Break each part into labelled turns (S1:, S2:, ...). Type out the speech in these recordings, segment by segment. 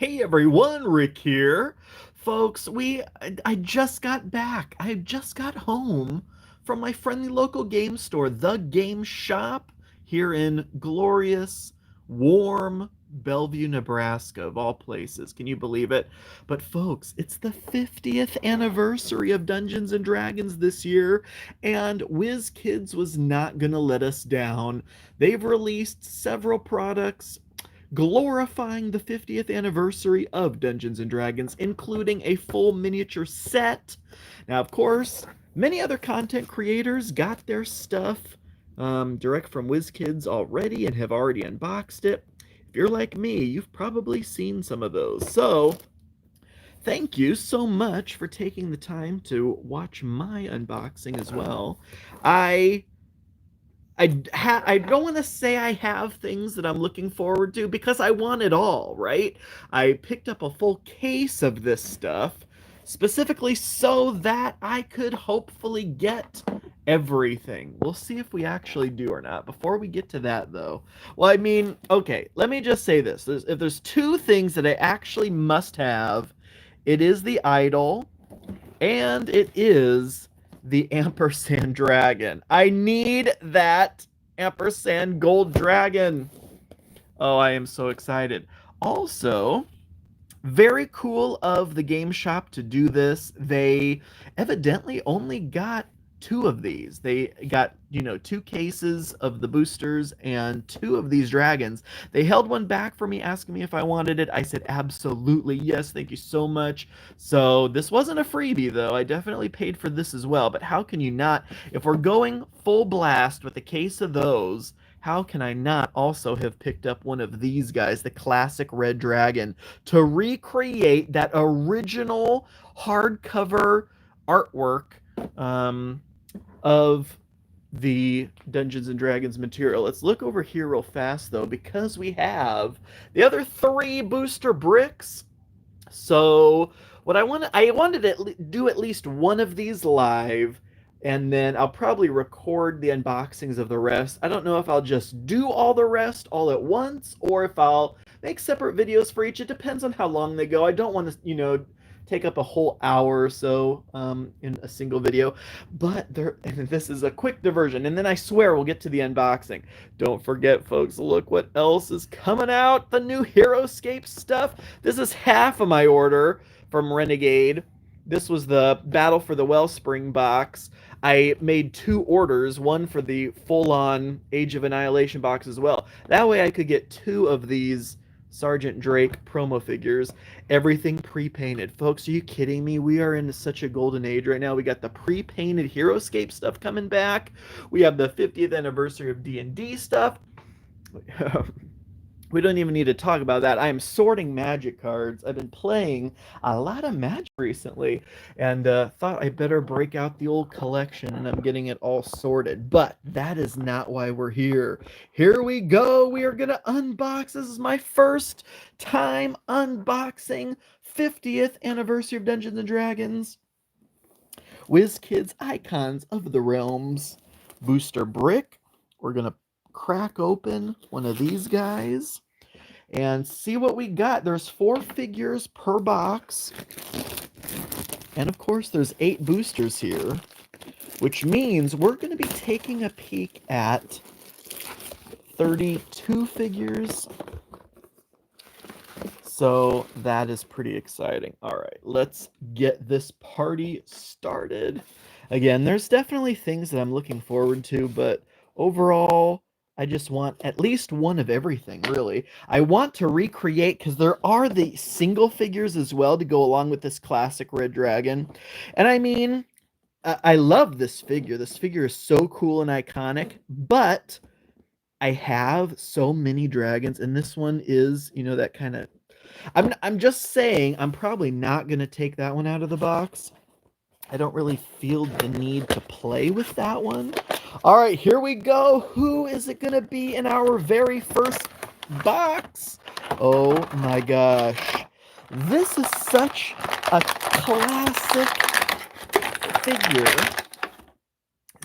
S1: Hey everyone, Rick here. Folks, I just got back. I just got home from my friendly local game store, The Game Shop, here in glorious, warm Bellevue, Nebraska, of all places. Can you believe it? But folks, it's the 50th anniversary of Dungeons and Dragons this year, and WizKids was not gonna let us down. They've released several products glorifying the 50th anniversary of Dungeons and Dragons, including a full miniature set. Now, of course, many other content creators got their stuff direct from WizKids already and have already unboxed it. If you're like me, you've probably seen some of those. So, thank you so much for taking the time to watch my unboxing as well. I I don't want to say I have things that I'm looking forward to because I want it all, right? I picked up a full case of this stuff specifically so that I could hopefully get everything. We'll see if we actually do or not. Before we get to that, though, well, I mean, okay, let me just say this. If there's two things that I actually must have, it is the idol and it is the ampersand dragon. I need that ampersand gold dragon. Oh, I am so excited. Also, very cool of the game shop to do this. They evidently only got two of these. They got, two cases of the boosters and two of these dragons. They held one back for me, asking me if I wanted it. I said, absolutely, yes, thank you so much. So this wasn't a freebie, though. I definitely paid for this as well. But how can you not? If we're going full blast with a case of those, how can I not also have picked up one of these guys, the classic Red Dragon, to recreate that original hardcover artwork of the Dungeons and Dragons material. Let's look over here real fast, though, because we have the other three booster bricks. So what I wanted to do at least one of these live, and then I'll probably record the unboxings of the rest. I don't know if I'll just do all the rest all at once or if I'll make separate videos for each. It depends on how long they go. I don't want to, take up a whole hour or so in a single video, but this is a quick diversion, and then I swear we'll get to the unboxing. Don't forget, folks, look what else is coming out. The new HeroScape stuff. This is half of my order from Renegade. This was the Battle for the Wellspring box. I made two orders, one for the full-on Age of Annihilation box as well. That way I could get two of these Sergeant Drake promo figures. Everything pre-painted. Folks, are you kidding me? We are in such a golden age right now. We got the pre-painted HeroScape stuff coming back. We have the 50th anniversary of D&D stuff. We don't even need to talk about that. I am sorting Magic cards. I've been playing a lot of Magic recently, and thought I better break out the old collection, and I'm getting it all sorted. But that is not why we're here. Here we go. We are going to unbox. This is my first time unboxing 50th anniversary of Dungeons and Dragons. WizKids Icons of the Realms booster brick. We're going to crack open one of these guys and see what we got. There's 4 figures per box, and of course there's 8 boosters here, which means we're going to be taking a peek at 32 figures. So that is pretty exciting. All right, let's get this party started. Again, there's definitely things that I'm looking forward to, but overall, I just want at least one of everything, really. I want to recreate, because there are the single figures as well to go along with this classic Red Dragon. And I mean, I love this figure. This figure is so cool and iconic, but I have so many dragons, and this one is, that kind of... I'm just saying, I'm probably not going to take that one out of the box. I don't really feel the need to play with that one. All right, here we go. Who is it going to be in our very first box? Oh my gosh. This is such a classic figure.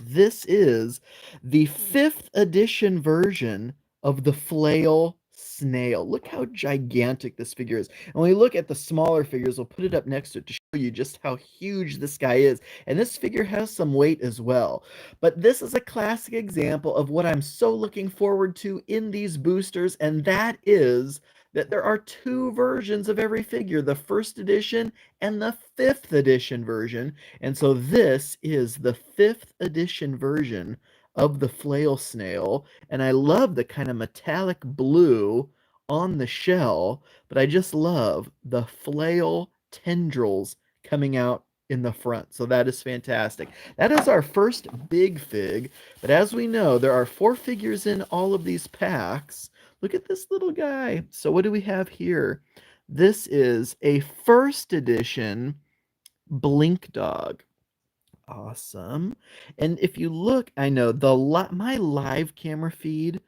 S1: This is the 5th edition version of the Flail snail. Look how gigantic this figure is. And when we look at the smaller figures, we'll put it up next to it to show you just how huge this guy is. And this figure has some weight as well. But this is a classic example of what I'm so looking forward to in these boosters, and that is that there are two versions of every figure, the first edition and the fifth edition version. And so this is the fifth edition version of the flail snail. And I love the kind of metallic blue on the shell, but I just love the flail tendrils coming out in the front. So that is fantastic. That is our first big fig, but as we know, there are 4 figures in all of these packs. Look at this little guy. So what do we have here? This is a first edition Blink Dog. Awesome. And if you look, I know my live camera feed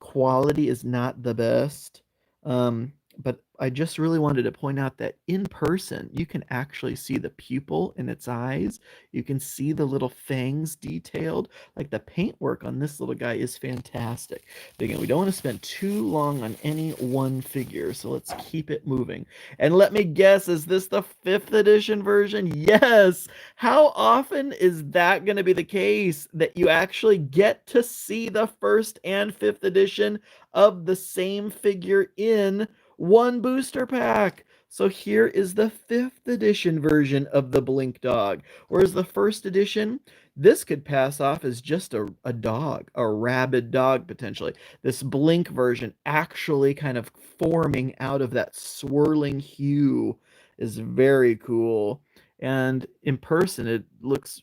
S1: quality is not the best. But I just really wanted to point out that in person, you can actually see the pupil in its eyes. You can see the little fangs detailed. Like the paintwork on this little guy is fantastic. But again, we don't want to spend too long on any one figure, so let's keep it moving. And let me guess, is this the 5th edition version? Yes! How often is that going to be the case that you actually get to see the 1st and 5th edition of the same figure in one booster pack? So here is the 5th edition version of the Blink Dog. Whereas the 1st edition, this could pass off as just a dog, a rabid dog potentially. This Blink version actually kind of forming out of that swirling hue is very cool. And in person, it looks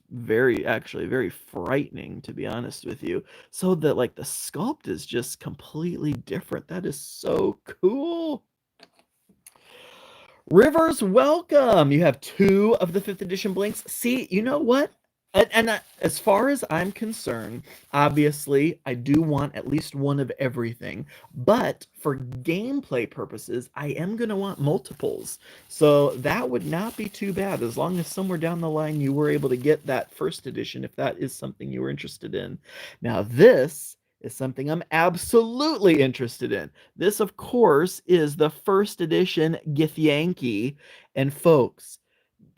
S1: actually very frightening, to be honest with you. So that like the sculpt is just completely different. That is so cool. Rivers, welcome. You have 2 of the 5th edition Blinks. See, you know what? And as far as I'm concerned, obviously, I do want at least one of everything. But for gameplay purposes, I am going to want multiples. So that would not be too bad, as long as somewhere down the line you were able to get that 1st edition, if that is something you were interested in. Now, this is something I'm absolutely interested in. This, of course, is the 1st edition Githyanki. And folks,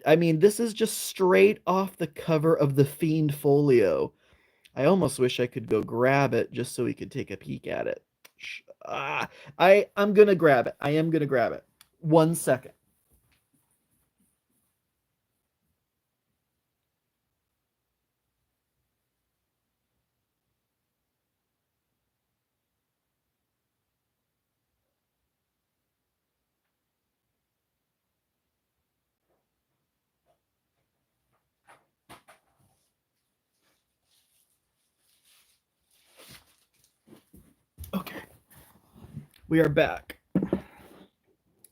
S1: I mean, this is just straight off the cover of the Fiend Folio. I almost wish I could go grab it just so we could take a peek at it. I'm gonna grab it. I am gonna grab it. 1 second. Okay. We are back.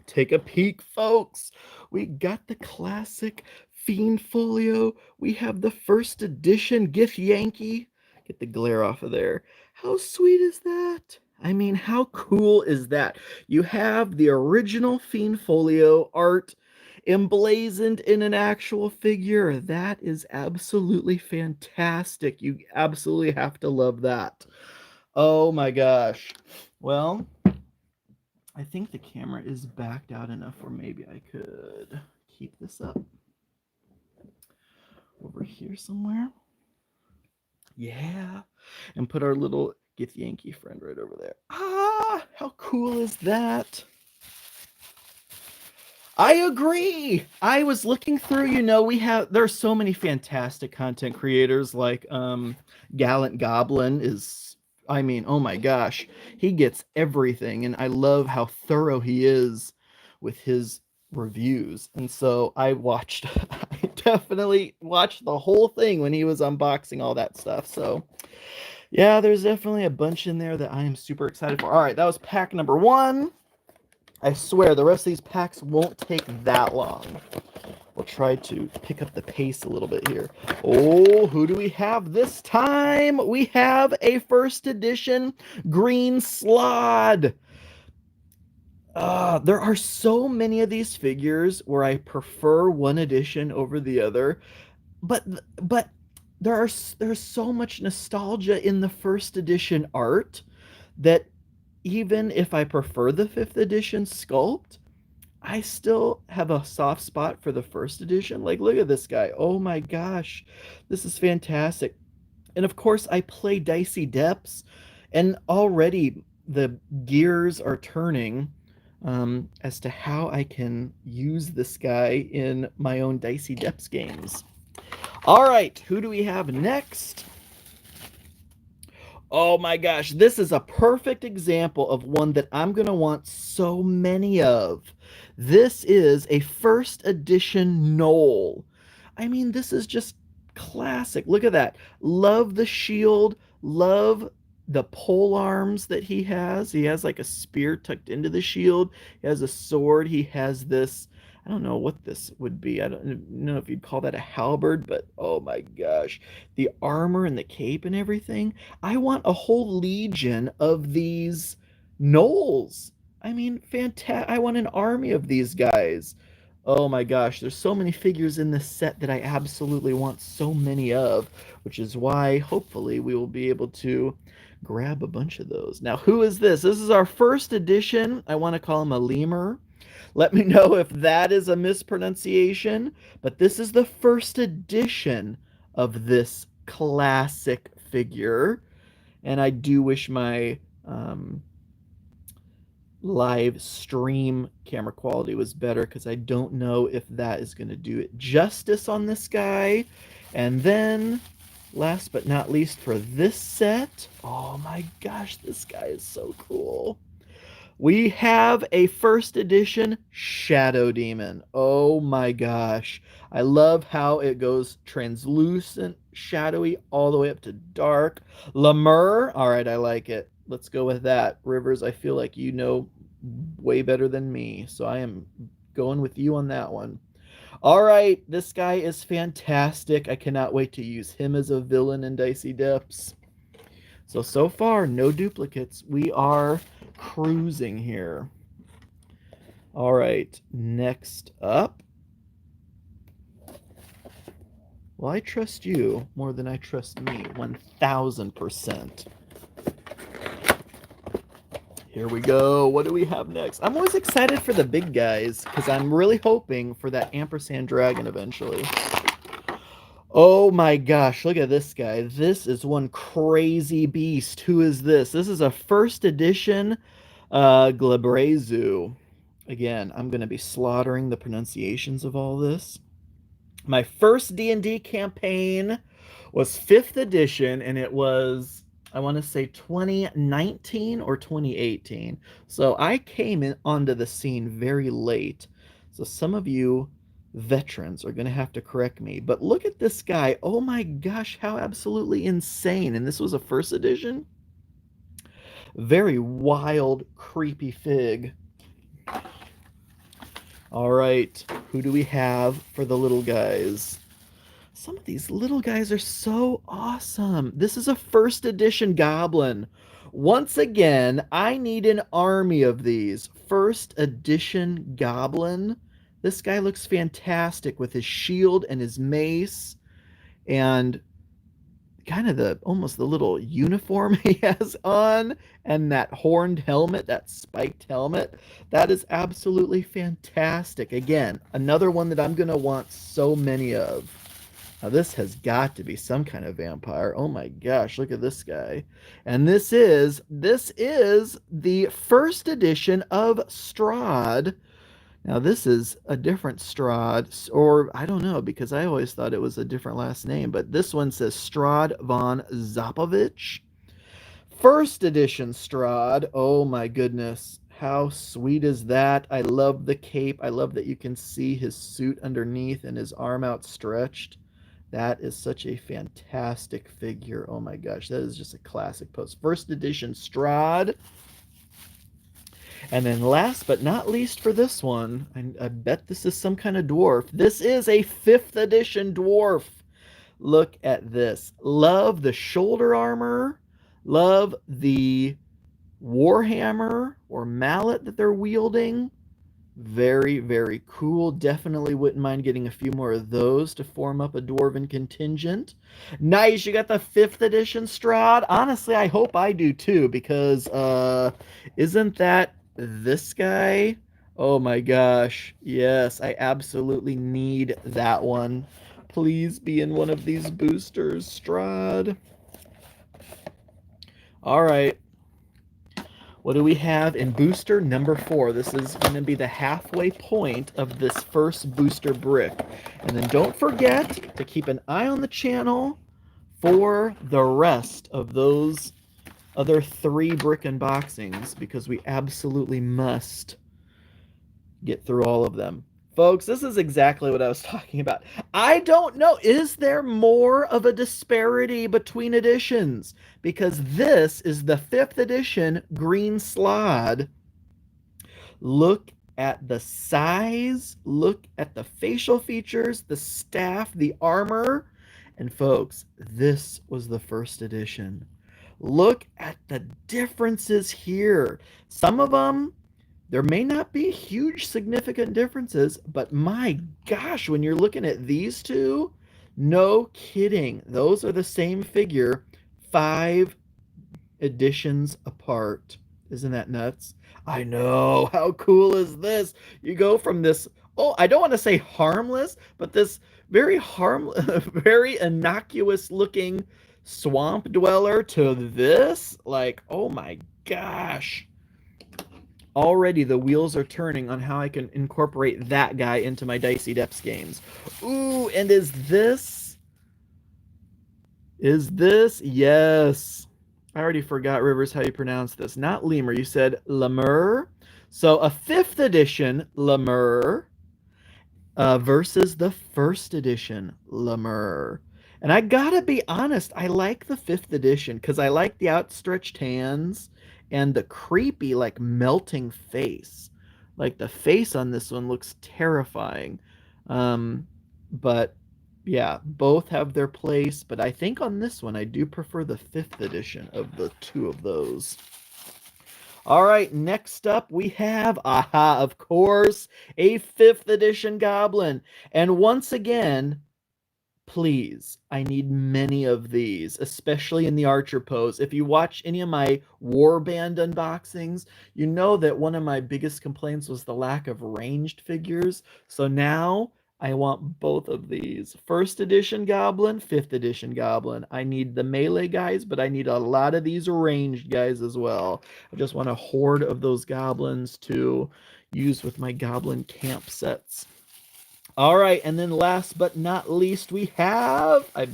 S1: Take a peek, folks. We got the classic Fiend Folio. We have the 1st edition Githyanki. Get the glare off of there. How sweet is that? I mean, how cool is that? You have the original Fiend Folio art emblazoned in an actual figure. That is absolutely fantastic. You absolutely have to love that. Oh my gosh. Well, I think the camera is backed out enough where maybe I could keep this up over here somewhere. Yeah. And put our little Githyanki friend right over there. Ah, how cool is that? I agree. I was looking through, there's so many fantastic content creators like Gallant Goblin is, I mean, oh my gosh, he gets everything, and I love how thorough he is with his reviews. And so I definitely watched the whole thing when he was unboxing all that stuff. So yeah, there's definitely a bunch in there that I am super excited for. All right, that was pack number 1. I swear the rest of these packs won't take that long. We'll try to pick up the pace a little bit here. Oh, who do we have this time? We have a 1st edition Green Slod. There are so many of these figures where I prefer one edition over the other, but there's so much nostalgia in the 1st edition art that even if I prefer the 5th edition sculpt, I still have a soft spot for the 1st edition. Like, look at this guy. Oh my gosh, this is fantastic. And of course, I play Dicey Depths, and already the gears are turning as to how I can use this guy in my own Dicey Depths games. All right, who do we have next? Oh my gosh, this is a perfect example of one that I'm going to want so many of. This is a 1st edition Gnoll. I mean, this is just classic. Look at that. Love the shield. Love the pole arms that he has. He has like a spear tucked into the shield. He has a sword. He has this, I don't know what this would be. I don't know if you'd call that a halberd, but oh my gosh. The armor and the cape and everything. I want a whole legion of these gnolls. I mean, fantastic. I want an army of these guys. Oh my gosh, there's so many figures in this set that I absolutely want so many of, which is why hopefully we will be able to grab a bunch of those. Now, who is this? This is our 1st edition. I want to call him a lemur. Let me know if that is a mispronunciation, but this is the 1st edition of this classic figure, and I do wish my live stream camera quality was better, because I don't know if that is going to do it justice on this guy. And then last but not least for this set, oh my gosh, this guy is so cool. We have a 1st edition Shadow Demon. Oh my gosh. I love how it goes translucent, shadowy, all the way up to dark. Lemur. All right, I like it. Let's go with that. Rivers, I feel like you know way better than me, so I am going with you on that one. All right, this guy is fantastic. I cannot wait to use him as a villain in Dicey Depths. So far, no duplicates. We are cruising here. All right, next up. Well, I trust you more than I trust me, 1000%. Here we go. What do we have next? I'm always excited for the big guys, because I'm really hoping for that ampersand dragon eventually. Oh my gosh, look at this guy. This is one crazy beast. Who is this? This is a 1st edition Glabrezu. Again, I'm going to be slaughtering the pronunciations of all this. My first D&D campaign was 5th edition, and it was, I want to say 2019 or 2018. So I came onto the scene very late. So some of you veterans are going to have to correct me. But look at this guy. Oh my gosh, how absolutely insane. And this was a 1st edition? Very wild, creepy fig. All right, who do we have for the little guys? Some of these little guys are so awesome. This is a 1st edition goblin. Once again, I need an army of these. 1st edition goblin. This guy looks fantastic with his shield and his mace and kind of almost the little uniform he has on, and that horned helmet, that spiked helmet. That is absolutely fantastic. Again, another one that I'm going to want so many of. Now this has got to be some kind of vampire. Oh my gosh, look at this guy. And this is the 1st edition of Strahd. Now this is a different Strahd, or I don't know, because I always thought it was a different last name, but this one says Strahd von Zapovich. 1st edition Strahd. Oh my goodness. How sweet is that? I love the cape. I love that you can see his suit underneath and his arm outstretched. That is such a fantastic figure. Oh my gosh, that is just a classic pose. 1st edition Strahd. And then last but not least for this one, I bet this is some kind of dwarf. This is a 5th edition dwarf. Look at this. Love the shoulder armor. Love the warhammer or mallet that they're wielding. Very, very cool. Definitely wouldn't mind getting a few more of those to form up a Dwarven contingent. Nice, you got the 5th edition Strahd. Honestly, I hope I do too, because isn't that this guy? Oh my gosh. Yes, I absolutely need that one. Please be in one of these boosters, Strahd. All right. What do we have in booster number 4? This is going to be the halfway point of this first booster brick. And then don't forget to keep an eye on the channel for the rest of those other 3 brick unboxings, because we absolutely must get through all of them. Folks, this is exactly what I was talking about. I don't know. Is there more of a disparity between editions? Because this is the 5th edition Green Slod. Look at the size. Look at the facial features, the staff, the armor. And folks, this was the 1st edition. Look at the differences here. Some of them, there may not be huge significant differences, but my gosh, when you're looking at these two, no kidding. Those are the same figure, 5 editions apart. Isn't that nuts? I know. How cool is this? You go from this, oh, I don't want to say harmless, but this very very innocuous looking swamp dweller to this, like, oh my gosh. Already the wheels are turning on how I can incorporate that guy into my Dicey Depths games. Ooh, and is this? Yes. I already forgot, Rivers, how you pronounce this. Not Lemur, you said Lemur. So a 5th edition Lemur versus the 1st edition Lemur. And I gotta be honest, I like the 5th edition because I like the outstretched hands and the creepy, like, melting face. Like, the face on this one looks terrifying. But yeah, both have their place, but I think on this one I do prefer the 5th edition of the 2 of those. All right, next up we have, of course, a 5th edition Goblin. And once again, please, I need many of these, especially in the archer pose. If you watch any of my warband unboxings, you know that one of my biggest complaints was the lack of ranged figures. So now I want both of these. 1st edition Goblin, 5th edition Goblin. I need the melee guys, but I need a lot of these ranged guys as well. I just want a horde of those goblins to use with my goblin camp sets. All right, and then last but not least, we have, I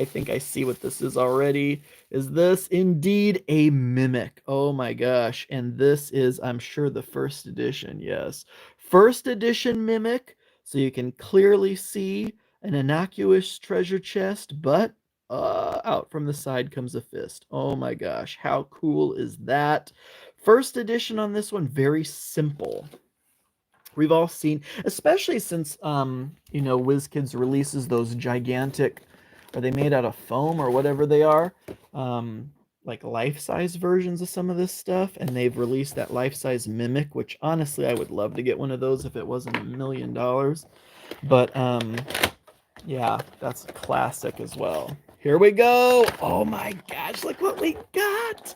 S1: think I see what this is already. Is this indeed a Mimic? Oh my gosh. And this is, I'm sure, the 1st edition, yes. 1st edition Mimic, so you can clearly see an innocuous treasure chest, but out from the side comes a fist. Oh my gosh, how cool is that? 1st edition on this one, very simple. We've all seen, especially since, WizKids releases those gigantic, are they made out of foam or whatever they are, like life-size versions of some of this stuff, and they've released that life-size Mimic, which honestly I would love to get one of those if it wasn't $1 million. But, yeah, that's a classic as well. Here we go. Oh my gosh, look what we got.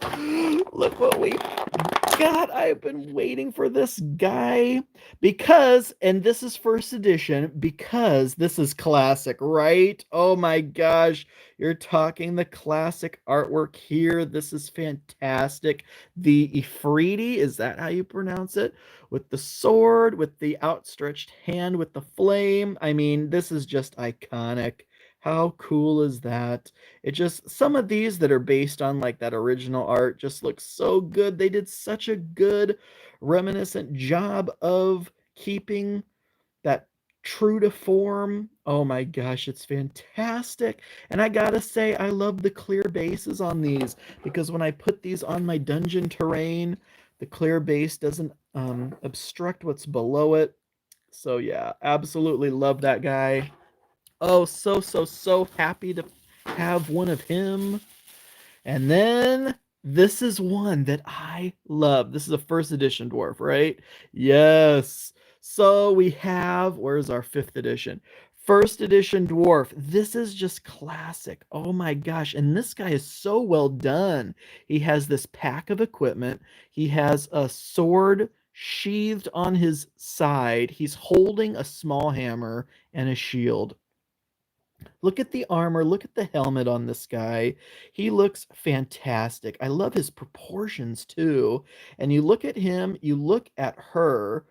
S1: Look what we got. I've been waiting for this guy because, and this is 1st edition, because this is classic, right? Oh my gosh, you're talking the classic artwork here. This is fantastic. The Ifriti, is that how you pronounce it? With the sword, with the outstretched hand, with the flame. I mean, this is just iconic. How cool is that? It just, some of these that are based on like that original art just look so good. They did such a good reminiscent job of keeping that true to form. Oh my gosh, it's fantastic. And I gotta say, I love the clear bases on these, because when I put these on my dungeon terrain, the clear base doesn't obstruct what's below it. So yeah, absolutely love that guy. Oh, so happy to have one of him. And then This is one that I love. This is a first edition dwarf, right? Yes. So we have, where's our fifth edition? First edition dwarf. This is just classic. Oh my gosh. And this guy is so well done. He has this pack of equipment. He has a sword sheathed on his side. He's holding a small hammer and a shield. Look at the armor, look at the helmet on this guy. He looks fantastic. I love his proportions too. And you look at him, you look at her.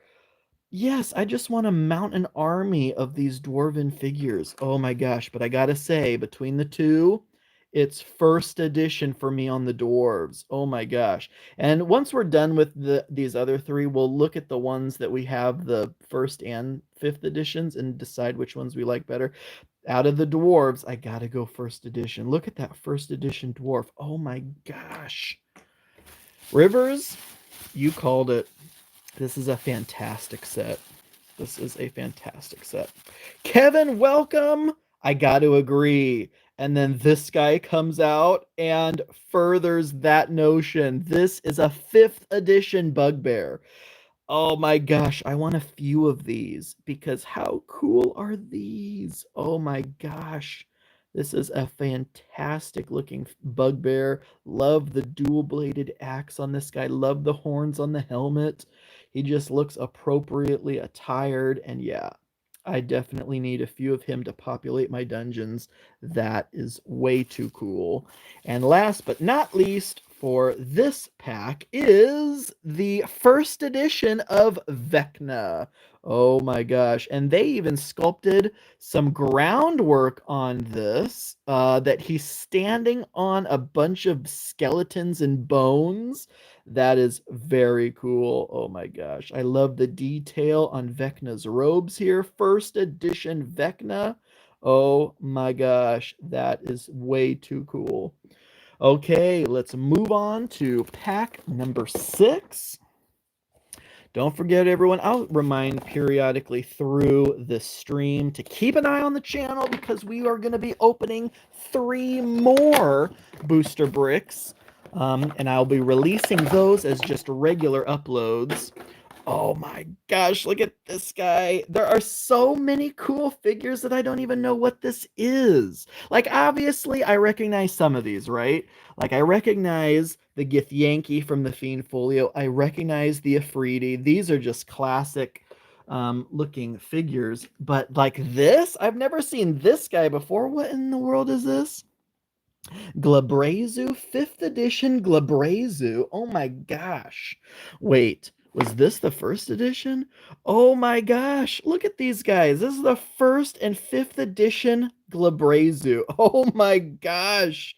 S1: Yes, I just want to mount an army of these dwarven figures. Oh my gosh, but I gotta say, between the two, it's first edition for me on the dwarves. Oh my gosh. And once we're done with these other three, we'll look at the ones that we have the first and fifth editions and decide which ones we like better. Out of the dwarves, I gotta go first edition. Look at that first edition dwarf. Oh my gosh. Rivers, you called it. This is a fantastic set. This is a fantastic set. Kevin, welcome. I got to agree. And then this guy comes out and furthers that notion. This is a 5th edition Bugbear. Oh my gosh, I want a few of these because how cool are these? Oh my gosh. This is a fantastic looking bugbear. Love the dual bladed axe on this guy. Love the horns on the helmet. He just looks appropriately attired. And yeah, I definitely need a few of him to populate my dungeons. That is way too cool. And last but not least, for this pack is the first edition of Vecna. Oh my gosh. And they even sculpted some groundwork on this, that he's standing on a bunch of skeletons and bones. That is very cool. Oh my gosh. I love the detail on Vecna's robes here. First edition Vecna. Oh my gosh. That is way too cool. Okay, let's move on to pack number 6. Don't forget, everyone, I'll remind periodically through the stream to keep an eye on the channel because we are going to be opening 3 more booster bricks. And I'll be releasing those as just regular uploads. Oh my gosh, look at this guy. There are so many cool figures that I don't even know what this is. Like, obviously, I recognize some of these, right? Like, I recognize the Githyanki from the Fiend Folio. I recognize the Afridi. These are just classic looking figures. But like this, I've never seen this guy before. What in the world is this? Glabrezu, 5th edition Glabrezu. Oh my gosh. Wait, was this the first edition? Oh my gosh, look at these guys. This is the 1st and 5th edition Glabrezu. Oh my gosh.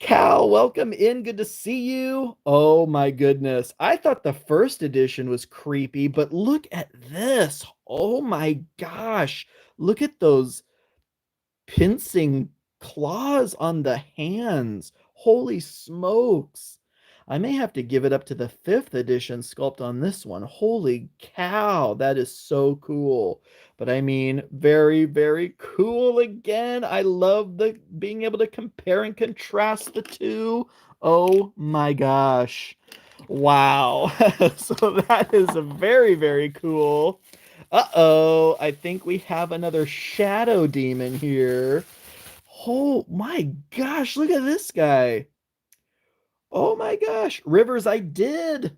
S1: Cal, welcome in. Good to see you. Oh my goodness. I thought the first edition was creepy, but look at this. Oh my gosh. Look at those pincing claws on the hands. Holy smokes. I may have to give it up to the 5th edition sculpt on this one. Holy cow, that is so cool. But I mean, very, very cool again. I love the being able to compare and contrast the two. Oh my gosh. Wow. So that is a very, very cool. Uh-oh, I think we have another shadow demon here. Oh my gosh, look at this guy. Oh my gosh, Rivers, I did.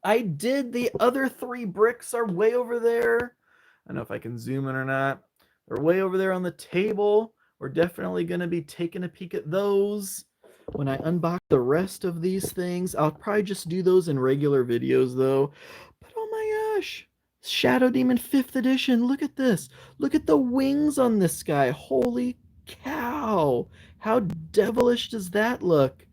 S1: The other 3 bricks are way over there. I don't know if I can zoom in or not. They're way over there on the table. We're definitely going to be taking a peek at those. When I unbox the rest of these things, I'll probably just do those in regular videos though. But oh my gosh, Shadow Demon 5th edition. Look at this. Look at the wings on this guy. Holy cow. How devilish does that look?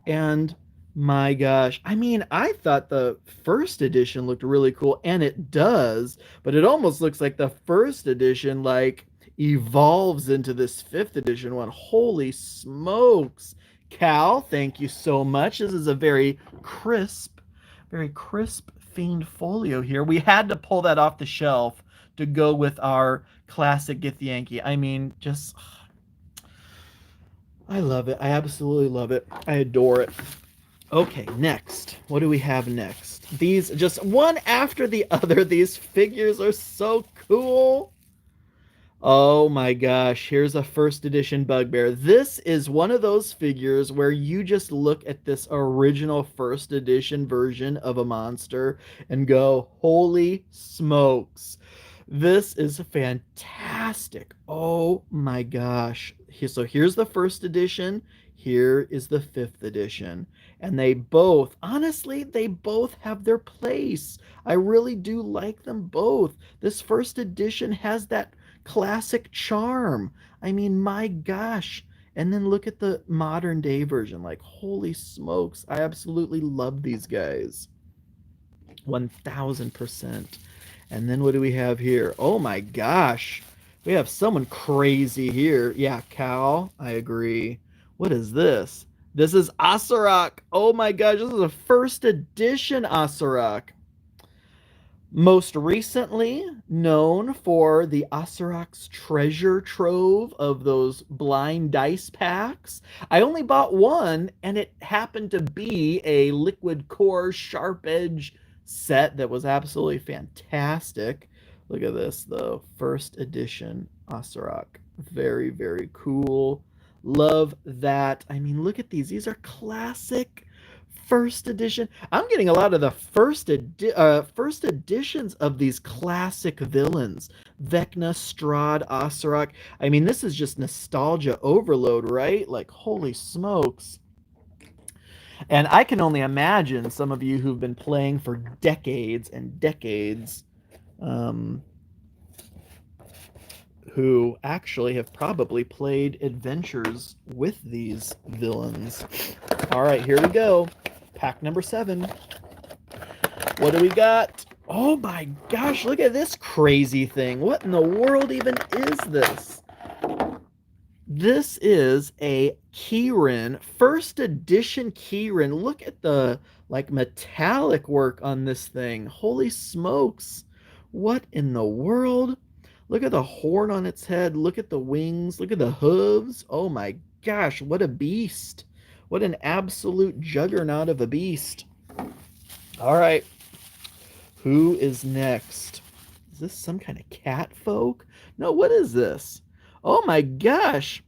S1: And my gosh, I mean, I thought the first edition looked really cool, and it does, but it almost looks like the first edition like evolves into this 5th edition one. Holy smokes. Cal, thank you so much. This is a very crisp Fiend Folio here. We had to pull that off the shelf to go with our classic Githyanki. I mean, just I love it. I absolutely love it. I adore it. Okay, next. What do we have next? These, just one after the other, these figures are so cool. Oh my gosh, here's a first edition Bugbear. This is one of those figures where you just look at this original first edition version of a monster and go, holy smokes. This is fantastic. Oh my gosh. So here's the first edition. Here is the fifth edition. And they both, honestly, they both have their place. I really do like them both. This first edition has that classic charm. I mean, my gosh. And then look at the modern day version. Like, holy smokes. I absolutely love these guys. 1000%. And then what do we have here? Oh my gosh. We have someone crazy here. Yeah, Cal. I agree. What is this? This is Asarak. Oh my gosh. This is a first edition Asarak. Most recently known for the Asarak's treasure trove of those blind dice packs. I only bought one, and it happened to be a liquid core sharp edge set that was absolutely fantastic. Look at this, though. First edition Asarak. Very, very cool. Love that. I mean, look at these. These are classic first edition. I'm getting a lot of the first editions of these classic villains. Vecna, Strahd, Asarak. I mean, this is just nostalgia overload, right? Like, holy smokes. And I can only imagine some of you who've been playing for decades and decades, who actually have probably played adventures with these villains. All right, here we go. Pack number 7. What do we got? Oh my gosh, look at this crazy thing. What in the world even is this? This is a Keyrin, first edition Keyrin. Look at the like metallic work on this thing. Holy smokes. What in the world? Look at the horn on its head. Look at the wings. Look at the hooves. Oh my gosh, what a beast. What an absolute juggernaut of a beast. All right. Who is next? Is this some kind of cat folk? No, what is this? Oh my gosh.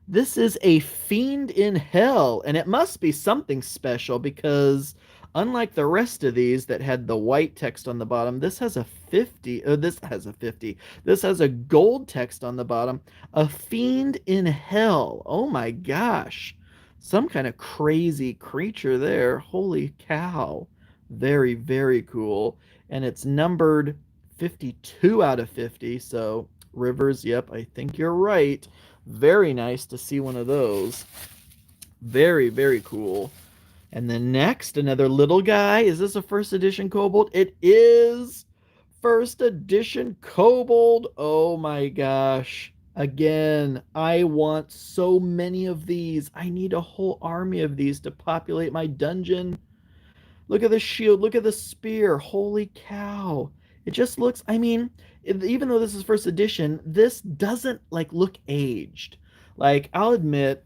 S1: This is a fiend in hell, and it must be something special because unlike the rest of these that had the white text on the bottom, this has a 50. Oh, this has a 50. This has a gold text on the bottom. A fiend in hell. Oh my gosh. Some kind of crazy creature there. Holy cow. Very, very cool. And it's numbered 52 out of 50. So, Rivers, yep, I think you're right. Very nice to see one of those. Very, very cool. And then next, another little guy. Is this a first edition Kobold? It is first edition Kobold. Oh my gosh. Again, I want so many of these. I need a whole army of these to populate my dungeon. Look at the shield. Look at the spear. Holy cow. It just looks, I mean, even though this is first edition, this doesn't like look aged. Like, I'll admit,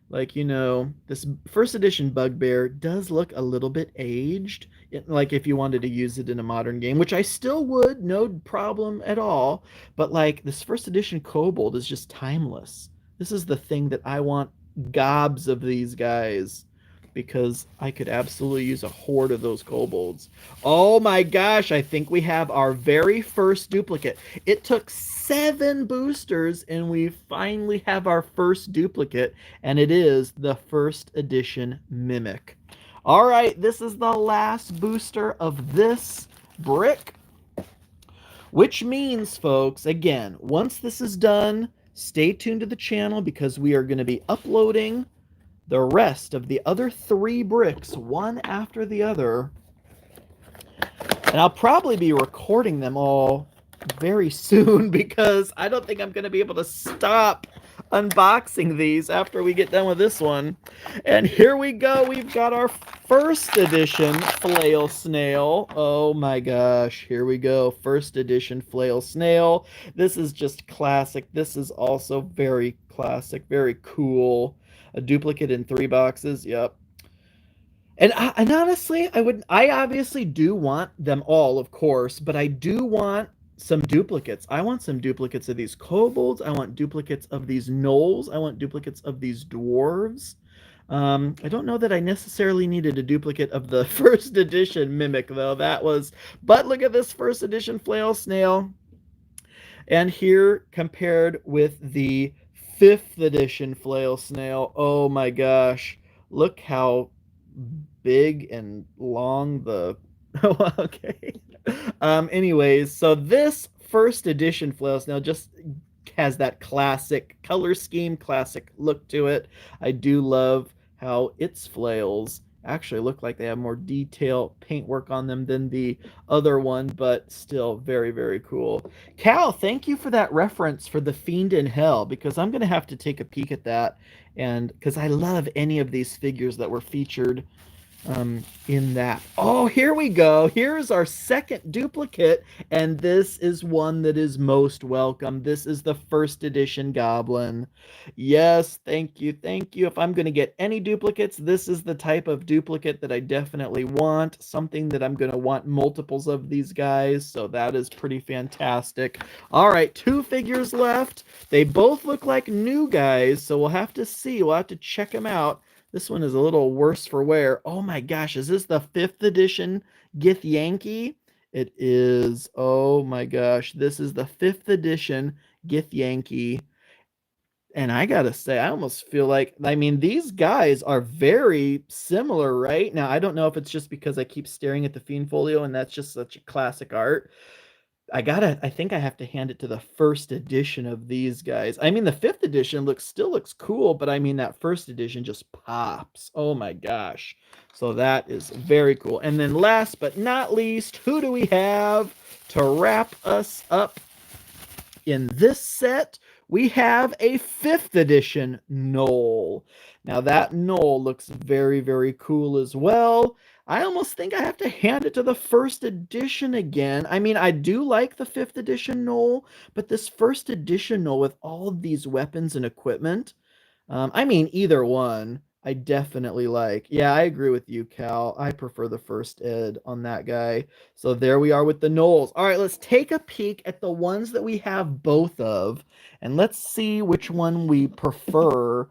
S1: like, this first edition Bugbear does look a little bit aged. Like, if you wanted to use it in a modern game, which I still would, no problem at all. But like, this first edition Kobold is just timeless. This is the thing that I want gobs of these guys because I could absolutely use a horde of those kobolds. Oh my gosh, I think we have our very first duplicate. It took 7 boosters and we finally have our first duplicate, and it is the first edition Mimic. All right, this is the last booster of this brick, which means, folks, again, once this is done, stay tuned to the channel because we are going to be uploading the rest of the other 3 bricks, one after the other. And I'll probably be recording them all very soon because I don't think I'm going to be able to stop unboxing these after we get done with this one. And here we go. We've got our first edition Flail Snail. Oh my gosh. Here we go. First edition Flail Snail. This is just classic. This is also very classic, very cool. A duplicate in 3 boxes. Yep. And honestly, I obviously do want them all, of course, but I do want some duplicates. I want some duplicates of these kobolds. I want duplicates of these gnolls. I want duplicates of these dwarves. I don't know that I necessarily needed a duplicate of the first edition Mimic, though. But look at this first edition Flail Snail. And here, compared with the 5th edition Flail Snail, oh my gosh, look how big and long the okay. Anyways, so this first edition Flail Snail just has that classic color scheme, classic look to it. I do love how its flails actually look like they have more detail paintwork on them than the other one, but still very, very cool. Cal, thank you for that reference for the Fiend in Hell, because I'm going to have to take a peek at that, and because I love any of these figures that were featured in that. Oh, here we go. Here's our second duplicate, and this is one that is most welcome. This is the first edition Goblin. Yes, thank you, thank you. If I'm going to get any duplicates, this is the type of duplicate that I definitely want, something that I'm going to want multiples of these guys, so that is pretty fantastic. All right, 2 figures left. They both look like new guys, so we'll have to see. We'll have to check them out. This one is a little worse for wear. Oh my gosh, is this the 5th edition Githyanki? It is. Oh my gosh, this is the 5th edition Githyanki. And I gotta say, I almost feel like, I mean, these guys are very similar, right? Now, I don't know if it's just because I keep staring at the Fiend Folio and that's just such a classic art. I think I have to hand it to the first edition of these guys. I mean, the 5th edition still looks cool, but I mean, that first edition just pops. Oh my gosh. So that is very cool. And then last but not least, who do we have to wrap us up in this set? We have a 5th edition Gnoll. Now that Gnoll looks very, very cool as well. I almost think I have to hand it to the first edition again. I mean, I do like the 5th edition Gnoll, but this first edition Gnoll with all of these weapons and equipment, I mean, either one, I definitely like. Yeah, I agree with you, Cal. I prefer the first ed on that guy. So there we are with the Gnolls. All right, let's take a peek at the ones that we have both of, and let's see which one we prefer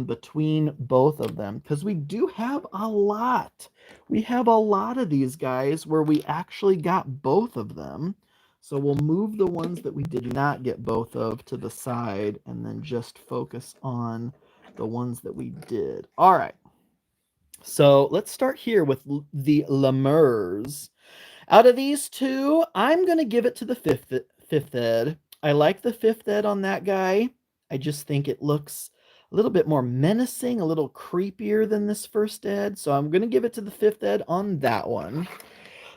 S1: between both of them, because we do have a lot. We have a lot of these guys where we actually got both of them. So we'll move the ones that we did not get both of to the side and then just focus on the ones that we did. All right. So let's start here with the Lemurs. Out of these two, I'm going to give it to the fifth ed. I like the 5th ed on that guy. I just think it looks a little bit more menacing, a little creepier than this first ed. So I'm going to give it to the 5th ed on that one.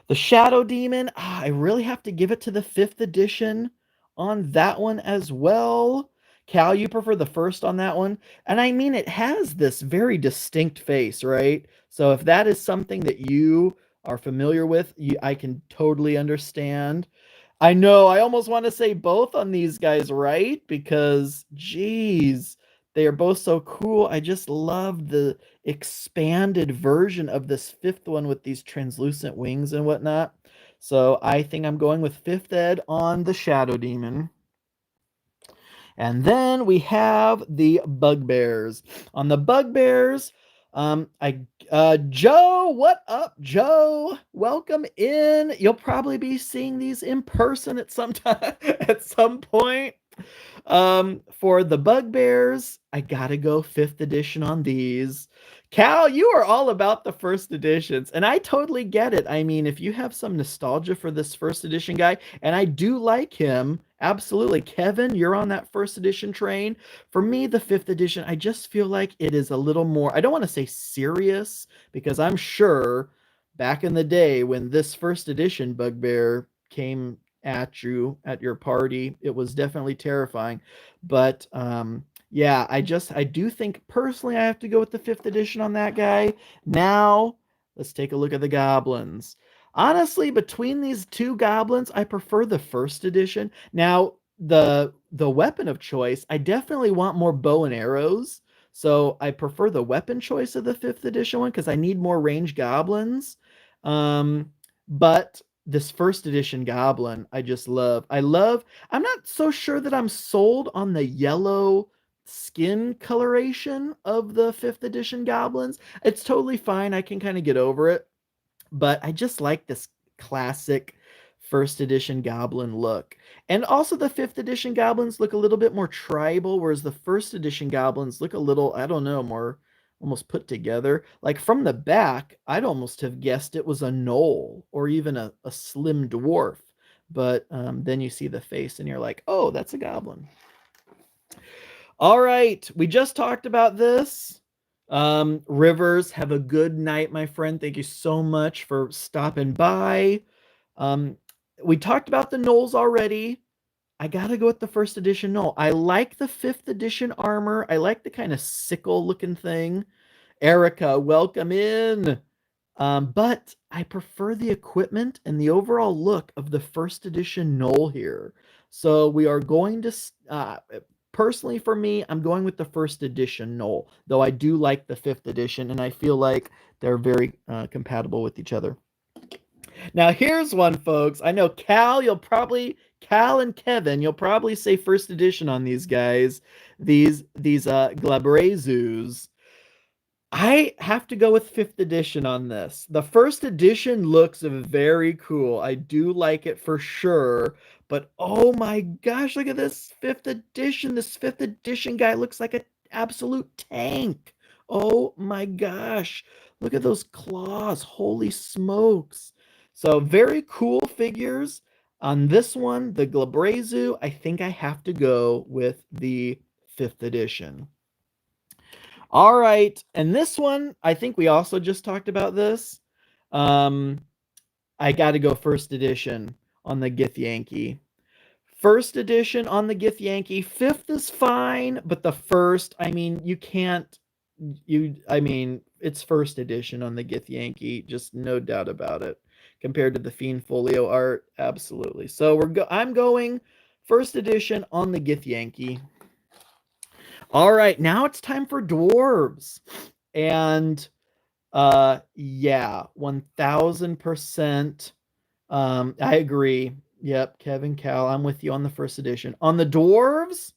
S1: The Shadow Demon, I really have to give it to the 5th edition on that one as well. Cal, you prefer the first on that one? And I mean, it has this very distinct face, right? So if that is something that you are familiar with, I can totally understand. I know, I almost want to say both on these guys, right? Because, geez, they are both so cool. I just love the expanded version of this 5th one with these translucent wings and whatnot. So I think I'm going with 5th ed on the Shadow Demon. And then we have the Bugbears. On the Bugbears, Joe, what up, Joe? Welcome in. You'll probably be seeing these in person at some time, at some point. For the Bugbears, I gotta go 5th edition on these. Cal, you are all about the first editions, and I totally get it. I mean, if you have some nostalgia for this first edition guy, and I do like him, absolutely. Kevin, you're on that first edition train. For me, the 5th edition, I just feel like it is a little more, I don't want to say serious, because I'm sure back in the day when this first edition Bugbear came at you at your party, it was definitely terrifying. But yeah, I do think personally I have to go with the 5th edition on that guy. Now, let's take a look at the goblins. Honestly, between these two goblins, I prefer the first edition. Now, the weapon of choice, I definitely want more bow and arrows. So I prefer the weapon choice of the 5th edition one because I need more range goblins. But this 1st edition goblin, I just love. I'm not so sure that I'm sold on the yellow skin coloration of the 5th edition goblins. It's totally fine. I can kind of get over it, but I just like this classic 1st edition goblin look. And also the 5th edition goblins look a little bit more tribal, whereas the 1st edition goblins look a little, I don't know, more almost put together. Like from the back, I'd almost have guessed it was a gnoll or even a slim dwarf. But then you see the face and you're like, oh, that's a goblin. All right, we just talked about this. Rivers, have a good night, my friend. Thank you so much for stopping by. We talked about the gnolls already. I gotta go with the 1st edition gnoll. I like the 5th edition armor. I like the kind of sickle looking thing. Erica, welcome in. But I prefer the equipment and the overall look of the 1st edition gnoll here. So we are going to, personally for me, I'm going with the 1st edition gnoll, though I do like the 5th edition, and I feel like they're very compatible with each other. Now here's one, folks. I know Cal and Kevin, you'll probably say 1st edition on these guys. These Glabrezus. I have to go with 5th edition on this. The 1st edition looks very cool. I do like it for sure. But oh my gosh, look at this 5th edition. This 5th edition guy looks like an absolute tank. Oh my gosh. Look at those claws. Holy smokes. So very cool figures. On this one, the Glabrezu, I think I have to go with the 5th edition. All right. And this one, I think we also just talked about this. I got to go 1st edition on the Githyanki. 1st edition on the Githyanki. 5th is fine, but the 1st, I mean, you can't, it's 1st edition on the Githyanki. Just no doubt about it. Compared to the Fiend Folio art, absolutely. So I'm going 1st edition on the Githyanki. All right, now it's time for dwarves. And yeah, 1000%. I agree. Yep, Kevin Cal, I'm with you on the 1st edition. On the dwarves,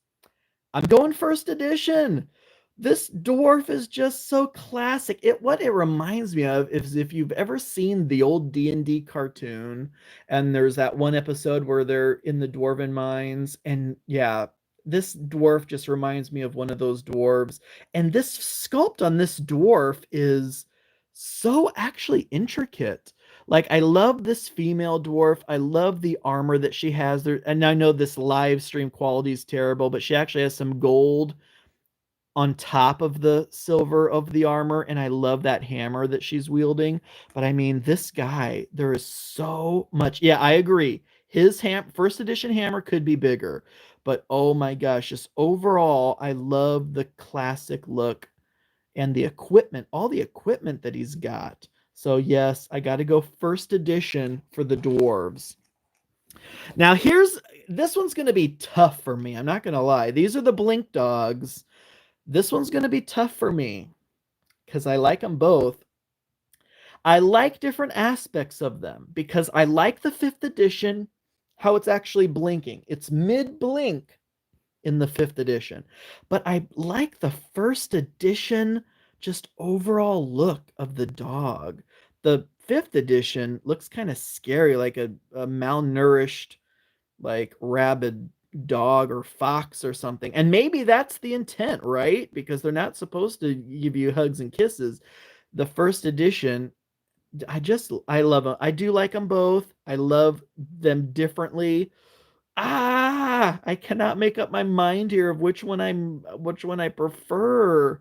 S1: I'm going 1st edition. This dwarf is just so classic. What it reminds me of is if you've ever seen the old D&D cartoon, and there's that one episode where they're in the dwarven mines, and yeah, this dwarf just reminds me of one of those dwarves. And this sculpt on this dwarf is so actually intricate. Like, I love this female dwarf. I love the armor that she has there. And I know this live stream quality is terrible, but she actually has some gold on top of the silver of the armor, and I love that hammer that she's wielding. But I mean, this guy, there is so much. Yeah, I agree. His 1st edition hammer could be bigger, but oh my gosh, just overall, I love the classic look and the equipment, all the equipment that he's got. So yes, I got to go 1st edition for the dwarves. Now this one's going to be tough for me. I'm not going to lie. These are the Blink Dogs. This one's going to be tough for me because I like them both. I like different aspects of them because I like the 5th edition, how it's actually blinking. It's mid-blink in the 5th edition. But I like the 1st edition just overall look of the dog. The 5th edition looks kind of scary, like a malnourished, like rabid dog or fox or something. And maybe that's the intent, right? Because they're not supposed to give you hugs and kisses. The 1st edition, I love them. I do like them both. I love them differently. I cannot make up my mind here of which one I prefer.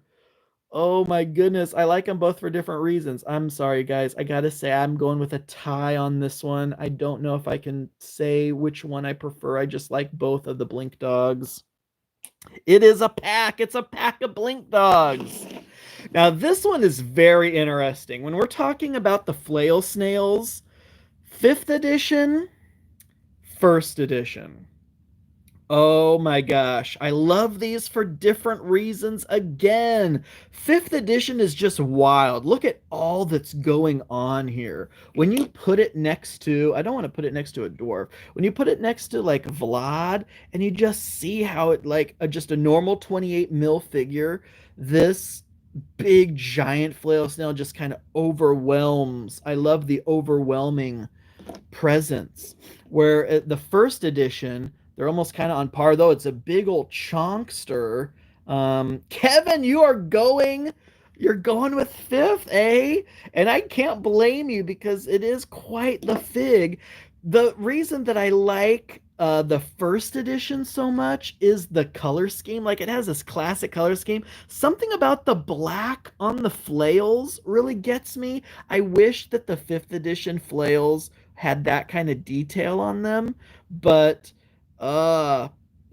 S1: Oh my goodness, I like them both for different reasons. I'm sorry, guys. I gotta say, I'm going with a tie on this one. I don't know if I can say which one I prefer. I just like both of the Blink Dogs. It is a pack. It's a pack of Blink Dogs. Now, this one is very interesting. When we're talking about the Flail Snails, 5th edition, 1st edition. Oh my gosh, I love these for different reasons again. 5th edition is just wild. Look at all that's going on here. When you put it next to, I don't want to put it next to a dwarf. When you put it next to like Vlad and you just see how it like just a normal 28 mil figure, this big giant flail snail just kind of overwhelms. I love the overwhelming presence. Where at the 1st edition, they're almost kind of on par, though. It's a big old chonkster. Kevin, you're going with 5th, eh? And I can't blame you because it is quite the fig. The reason that I like the 1st edition so much is the color scheme. Like, it has this classic color scheme. Something about the black on the flails really gets me. I wish that the 5th edition flails had that kind of detail on them, but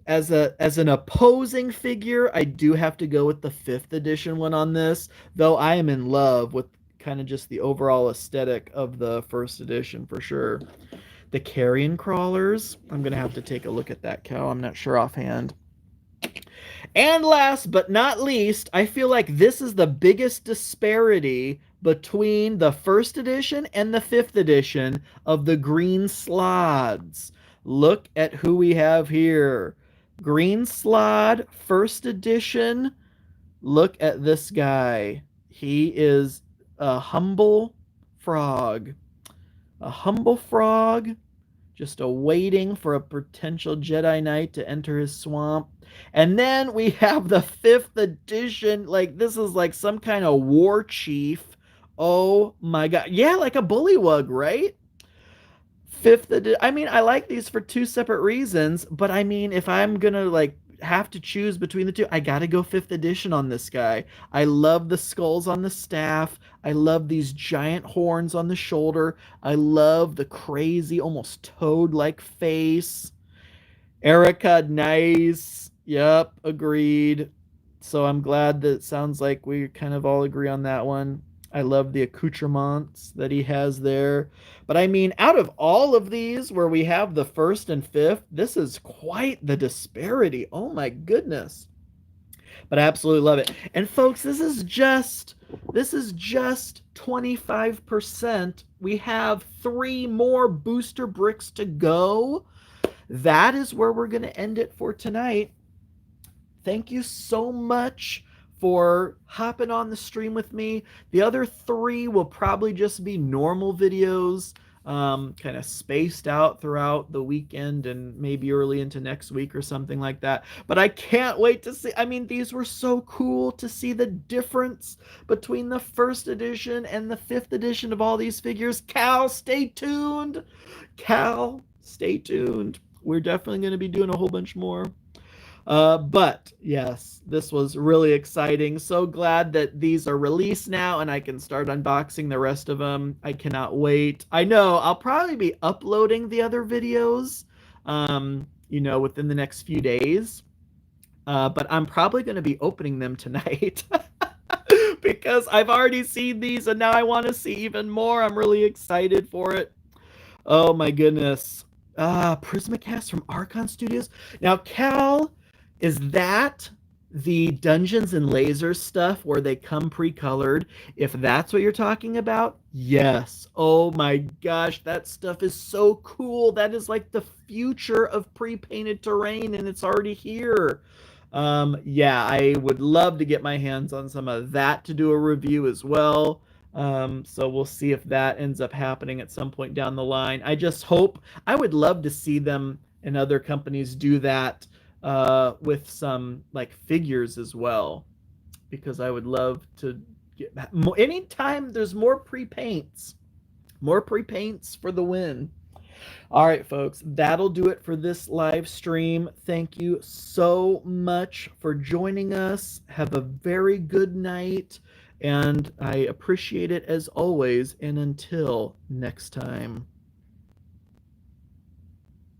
S1: as an opposing figure, I do have to go with the 5th edition one on this, though I am in love with kind of just the overall aesthetic of the 1st edition for sure. The carrion crawlers, I'm gonna have to take a look at that, Cal. I'm not sure offhand. And last but not least, I feel like this is the biggest disparity between the 1st edition and the 5th edition of the green slods. Look at who we have here. Green slod, 1st edition. Look at this guy. He is a humble frog. A humble frog, just awaiting for a potential Jedi Knight to enter his swamp. And then we have the 5th edition. Like, this is like some kind of war chief. Oh my god. Yeah, like a bullywug, right? 5th edition. I mean, I like these for 2 separate reasons, but I mean, if I'm gonna like have to choose between the two, I gotta go 5th edition on this guy. I love the skulls on the staff. I love these giant horns on the shoulder. I love the crazy, almost toad-like face. Erica, nice. Yep, agreed. So I'm glad that it sounds like we kind of all agree on that one. I love the accoutrements that he has there. But I mean, out of all of these where we have the 1st and 5th, this is quite the disparity. Oh my goodness. But I absolutely love it. And folks, this is just 25%. We have 3 more booster bricks to go. That is where we're going to end it for tonight. Thank you so much for hopping on the stream with me. The other 3 will probably just be normal videos, kind of spaced out throughout the weekend and maybe early into next week or something like that. But I can't wait to see. I mean, these were so cool to see the difference between the 1st edition and the 5th edition of all these figures. Cal, stay tuned. Cal, stay tuned. We're definitely going to be doing a whole bunch more. But yes, this was really exciting. So glad that these are released now and I can start unboxing the rest of them. I cannot wait. I know I'll probably be uploading the other videos, within the next few days. But I'm probably going to be opening them tonight because I've already seen these and now I want to see even more. I'm really excited for it. Oh my goodness. Prismacast from Archon Studios. Now, Cal, is that the Dungeons and Lasers stuff where they come pre-colored? If that's what you're talking about, yes. Oh my gosh, that stuff is so cool. That is like the future of pre-painted terrain, and it's already here. Yeah, I would love to get my hands on some of that to do a review as well. So we'll see if that ends up happening at some point down the line. I just hope, I would love to see them and other companies do that with some like figures as well, because I would love to get more, anytime there's more pre-paints for the win. All right, folks, that'll do it for this live stream. Thank you so much for joining us. Have a very good night, and I appreciate it as always. And until next time.